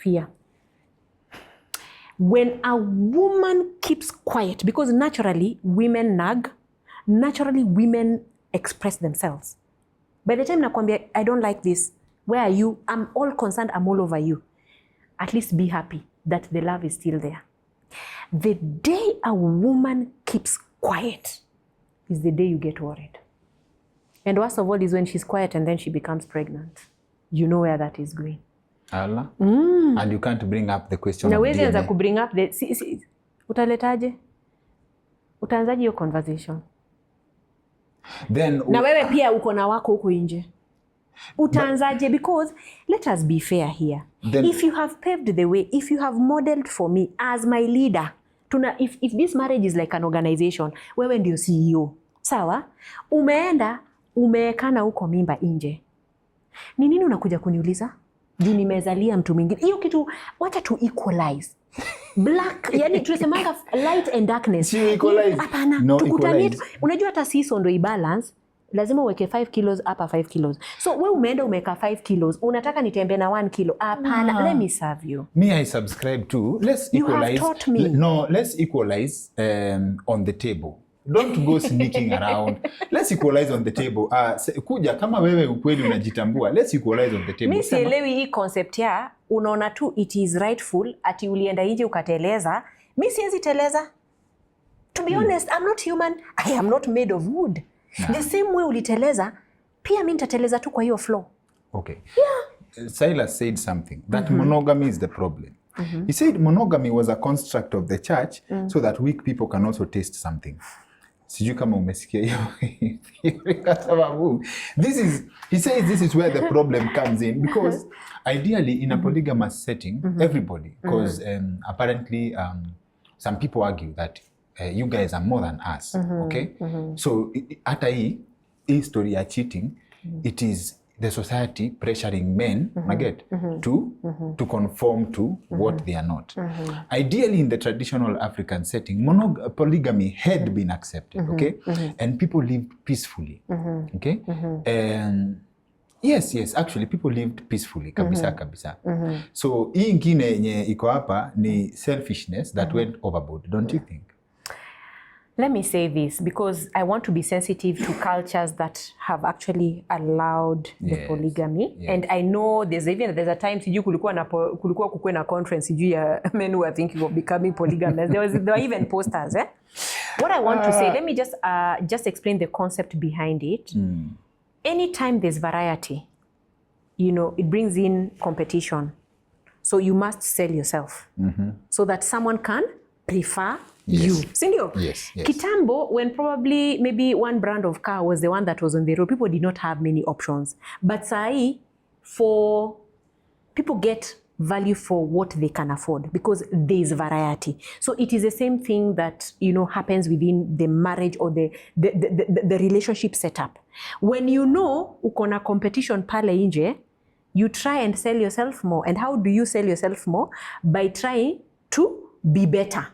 Fear. When a woman keeps quiet, because naturally women nag, naturally women express themselves. By the time nakwambia, I don't like this, where are you? I'm all concerned, I'm all over you. At least be happy that the love is still there. The day a woman keeps quiet is the day you get worried. And worst of all is when she's quiet and then she becomes pregnant. You know where that is going. Allah. And you can't bring up the question of DNA. Na bring up the utaletaje? Utaanzaje hiyo conversation? Then na wewe pia uko na wako huko nje. Utaanzaje? Because let us be fair here. Then, if you have paved the way, if you have modeled for me as my leader, if this marriage is like an organization, wewe ndio CEO. Sawa? Umeenda umeekana huko mimba nje. Ni nini unakuja kuniuliza? Juu nimezalia mtu mwingine. Hiyo kitu wacha tu equalize. Black, yani tunasemanga light and darkness. Hapana, no, tukutanie. Unajua hata season ndio ibalance, lazima uweke 5 kilos hapa 5 kilos. So wewe umeenda umeka 5 kilos, unataka nitembe na 1 kilo. Hapana, let me serve you. Me, I subscribe to. Let's equalize. You have taught me. No, let's equalize on the table. Don't go sneaking around. Let's equalize on the table. Kuja kama wewe ukweli unajitambua. Let's equalize on the table. Mimi sielewi hii concept ya unaona tu it is rightful ati ulienda nje ukateleza. Mimi siwezi teleza. To be honest, I'm not human. I am not made of wood. Nah. The same way uliteleza, pia mimi nitateleza tu kwa hiyo flow. Okay. Yeah. Silas said something that monogamy is the problem. He said monogamy was a construct of the church so that weak people can also taste something. Sijui kama umesikia hiyo. He says this is where the problem comes in because ideally in a polygamous setting, everybody, because apparently some people argue that you guys are more than us, okay? So hata hii story ya cheating, it is the society pressuring men to conform to what they are not. Ideally, in the traditional African setting, polygamy had been accepted, okay? And people lived peacefully, okay? And yes, actually, people lived peacefully, kabisa. So, hii ingine yenye iko hapa ni selfishness that went overboard, don't you think? Let me say this because I want to be sensitive to cultures that have actually allowed the polygamy. Yes. And I know there's a time sijui kulikuwa kukue na conference sijui ya men who are thinking of becoming polygamous. There were even posters. What I want to say, let me just explain the concept behind it. Anytime there's variety, you know, it brings in competition. So you must sell yourself so that someone can prefer you. Sindio? Yes. Kitambo, when probably maybe one brand of car was the one that was on the road, people did not have many options. But sai, for people get value for what they can afford because there is variety. So it is the same thing that, you know, happens within the marriage or the relationship setup. When you know uko na competition pale nje, you try and sell yourself more. And how do you sell yourself more? By trying to be better.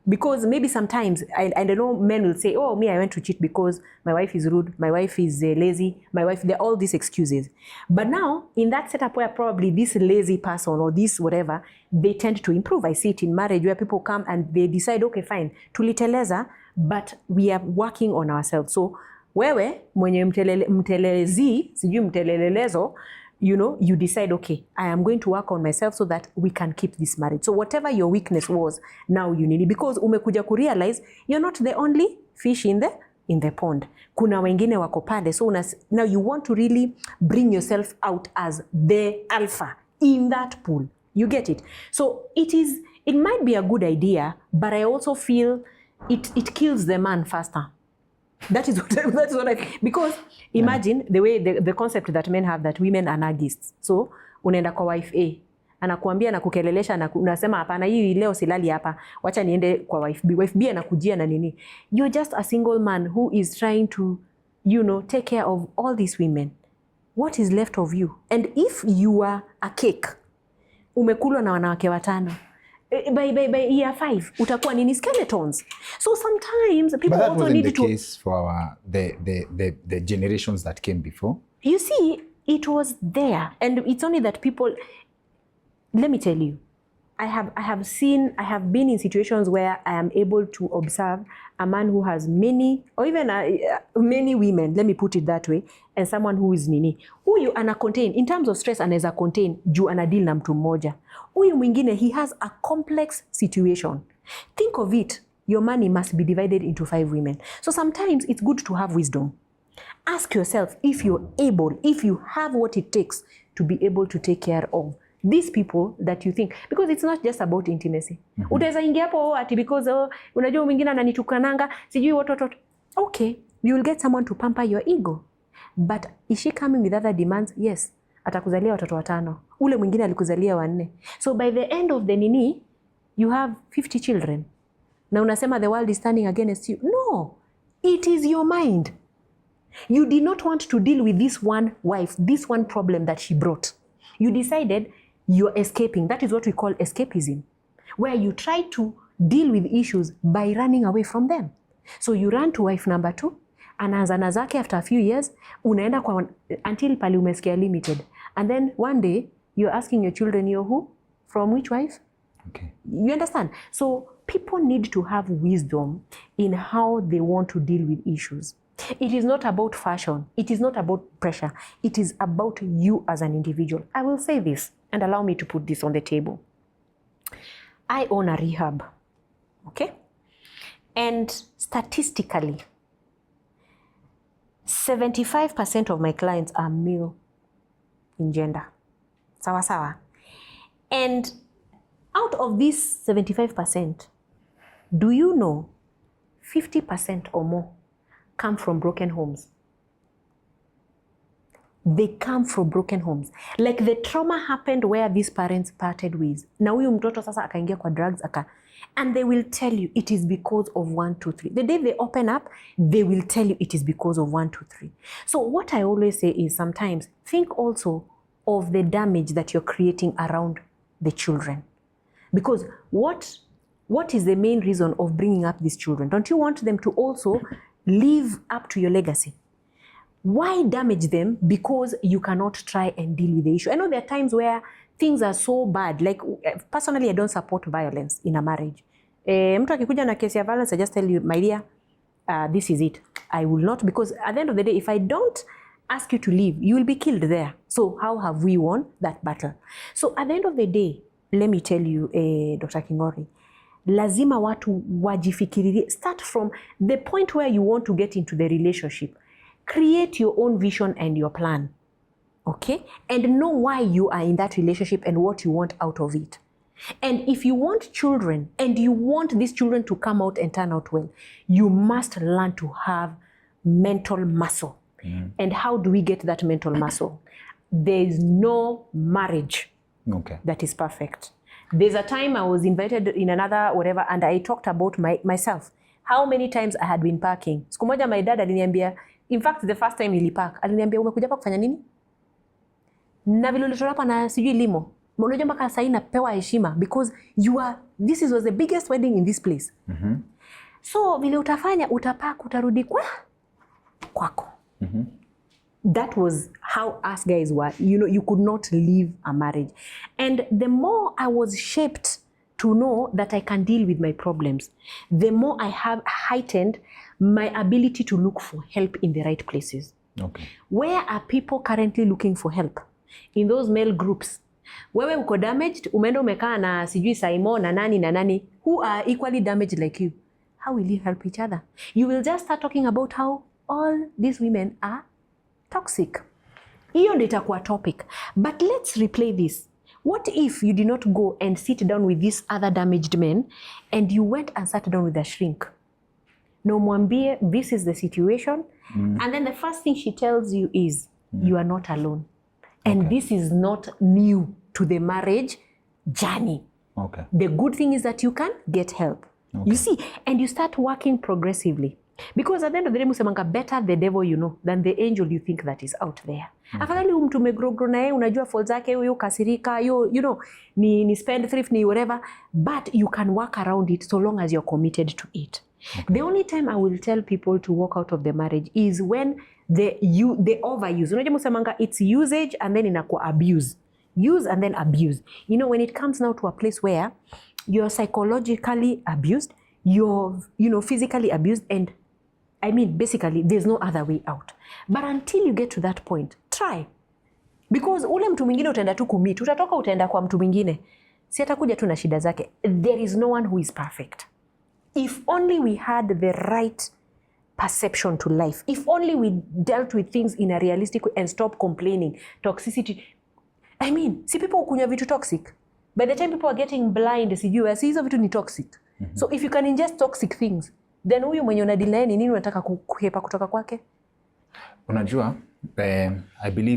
Because maybe sometimes, I don't know, men will say, oh, me, I went to cheat because my wife is rude, my wife is lazy, my wife, they're all these excuses. But now, in that setup where probably this lazy person or this whatever, they tend to improve. I see it in marriage where people come and they decide, okay, fine, tuliteleza, but we are working on ourselves. So, wewe, mwenye mtelelezi, sijui mtelelelezo, you know, you decide, okay, I am going to work on myself so that we can keep this marriage. So whatever your weakness was, now you need it. Because umekuja kurealize, you're not the only fish in the pond. Kuna wengine wako pale. So now you want to really bring yourself out as the alpha in that pool. You get it? So it might be a good idea, but I also feel it kills the man faster. That is what I because imagine the way the concept that men have that women are nagists. So unaenda kwa wife A anakuambia na kukelelesha na unasema hapana hii leo silali hapa wacha niende kwa wife B. Wife B anakujia na nini? You're just a single man who is trying to, you know, take care of all these women. What is left of you? And if you are a cake, umekulwa na wanawake watano, by year 5 utakuwa nini? Skeletons. So sometimes people also need to. But that wasn't the case for the generations that came before. You see, it was there, and it's only that people. let me tell you, I have been in situations where I am able to observe a man who has many, or even many women, let me put it that way, and someone who is nini. Huyu ana contain, in terms of stress anaweza contain, juu ana deal na mtu mmoja. Huyu mwingine, he has a complex situation. Think of it, your money must be divided into 5 women. So sometimes it's good to have wisdom. Ask yourself if you're able, if you have what it takes to be able to take care of these people that you think, because it's not just about intimacy. Utaweza ingia hapo ati because unajua mwingine ananitukananga sijui watoto. Okay, you will get someone to pamper your ego. But is she coming with other demands? Yes. Atakuzalia watoto 5. Ule mwingine alikuzalia 4. So by the end of the nini, you have 50 children. Na unasema the world is standing against you. No. It is your mind. You did not want to deal with this one wife, this one problem that she brought. You decided you're escaping. That is what we call escapism, where you try to deal with issues by running away from them. So you run to wife number 2, anaanza zake after a few years, unaenda kwa until pale umesikia limited. And then one day, you're asking your children, you're who? From which wife? Okay. You understand? So people need to have wisdom in how they want to deal with issues. It is not about fashion. It is not about pressure. It is about you as an individual. I will say this, and allow me to put this on the table. I own a rehab, okay? And statistically, 75% of my clients are male in gender. Sawa sawa. And out of this 75%, do you know 50% or more come from broken homes? They come from broken homes. Like the trauma happened where these parents parted ways. Na huyu mtoto sasa akaingia kwa drugs and they will tell you it is because of 1, 2, 3. The day they open up, they will tell you it is because of 1, 2, 3. So what I always say is sometimes think also of the damage that you're creating around the children. Because what is the main reason of bringing up these children? Don't you want them to also live up to your legacy? Why damage them? Because you cannot try and deal with the issue. I know there are times where things are so bad. Like personally, I don't support violence in a marriage. Mtu akikuja na kesi ya violence, I just tell you, my dear, this is it. I will not, because at the end of the day, if I don't ask you to leave, you will be killed there. So how have we won that battle? So at the end of the day, let me tell you, Dr. Kingori, lazima watu wajifikiririe. Start from the point where you want to get into the relationship. Create your own vision and your plan, okay? And know why you are in that relationship and what you want out of it. And if you want children and you want these children to come out and turn out well, you must learn to have mental muscle. And how do we get that mental muscle? There is no marriage that is perfect. There's a time I was invited in another whatever and I talked about myself. How many times I had been parking. Siku moja my dad aliniambia, in fact the first time nilipark, aliniambia umekuja hapa kufanya nini? Na vile ulitoka hapa na sijui limo. Unajua mpaka sasa napewa heshima because this was the biggest wedding in this place. So vile utafanya utapark utarudi kwako. That was how us guys were. You know, you could not leave a marriage. And the more I was shaped to know that I can deal with my problems, the more I have heightened my ability to look for help in the right places. Okay. Where are people currently looking for help? In those male groups. Wewe uko damaged, umeenda umekaa na sijui Simon na nani, who are equally damaged like you. How will you help each other? You will just start talking about how all these women are toxic. Hiyo ndio itakuwa topic. But let's replay this. What if you did not go and sit down with these other damaged men and you went and sat down with a shrink? No mwambie, this is the situation. And then the first thing she tells you is, you are not alone. And this is not new to the marriage journey. Okay. The good thing is that you can get help. You see, and you start working progressively. Because at the end of the day, musemanga, better the devil you know than the angel you think that is out there. Afadhali mtu umegrow na yeye unajua fault zake, huyo kasirika, you know, ni spend thrift ni whatever, but you can work around it so long as you're committed to it. The only time I will tell people to walk out of the marriage is when the overuse. Unajua musemanga, it's usage and then inakuwa abuse. use and then abuse. You know, when it comes now to a place where you're psychologically abused, you're, you know, physically abused, and I mean, basically, there's no other way out. But until you get to that point, try. Because ule mtu mwingine utaenda tu kumit, utatoka utaenda kwa mtu mwingine. Si atakuja tu na shida zake. There is no one who is perfect. If only we had the right perception to life. If only we dealt with things in a realistic way and stop complaining. Toxicity. I mean, see people kunywa vitu toxic. By the time people are getting blind, sijui, si hizo vitu ni toxic. So if you can ingest toxic things, then huyu mwenye unadili naye ni nini unataka kuhepa kutoka kwake? Unajua, I believe